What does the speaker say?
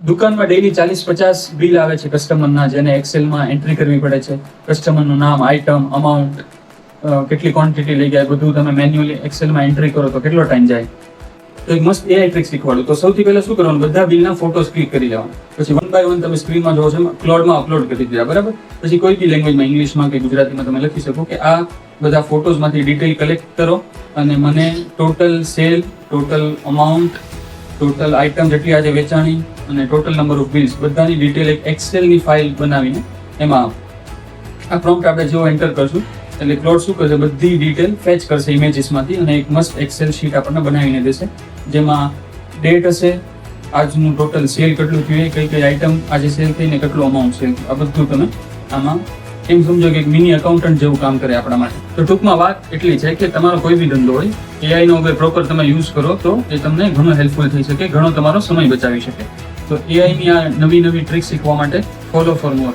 દુકાનમાં daily 40-50 bill આવે છે કસ્ટમરના, જેને એક્સેલમાં એન્ટ્રી કરવી પડે છે. કસ્ટમરનું નામ, આઇટમ, અમાઉન્ટ, કેટલી ક્વોન્ટિટી લઈ ગયા, બધું તમે મેન્યુઅલી એક્સેલમાં એન્ટ્રી કરો તો કેટલો ટાઈમ જાય. તો એક મસ્ત AI ટ્રિક શીખવાડું. તો સૌથી પહેલા શું કરવાનું, બધા બિલના ફોટોસ ક્લિક કરી લેવાના. પછી 1 by 1 તમે સ્ક્રીનમાં જોવો છો, ક્લાઉડમાં અપલોડ કરી દીધા, બરાબર. પછી કોઈ બી લેંગ્વેજમાં, ઇંગ્લિશમાં કે ગુજરાતીમાં તમે લખી શકો કે આ બધા ફોટોઝમાંથી ડિટેલ કલેક્ટ કરો અને મને total cell, total amount, total item જેટલી આજે વેચાણી અને ટોટલ નંબર ઓફ બિલ્સ બધાની ડિટેલ એક એક્સેલની ફાઇલ બનાવીને એમાં આ પ્રોમ્પ્ટ આપણે જેવો એન્ટર કરશું એટલે ક્લાઉડ શું કરશે, બધી ડિટેલ ફેચ કરશે ઇમેજીસમાંથી અને એક મસ્ત એક્સેલ શીટ આપણને બનાવીને દેશે, જેમાં ડેટ હશે, આજનું ટોટલ સેલ કેટલું થયું, કઈ કઈ આઇટમ આજે સેલ થઈને કેટલું અમાઉન્ટ સેલ, આ બધું તમે આમાં એમ સમજો કે એક મિની એકાઉન્ટન્ટ જેવું કામ કરે આપણા માટે. તો ટૂંકમાં વાત એટલી છે કે તમારો કોઈ બી ધંધો હોય, AI નો અગર પ્રોપર તમે યુઝ કરો તો એ તમને ઘણો હેલ્પફુલ થઈ શકે, ઘણો તમારો સમય બચાવી શકે. તો AI ની આ નવી નવી ટ્રીક શીખવા માટે ફોલો ફોર મોર.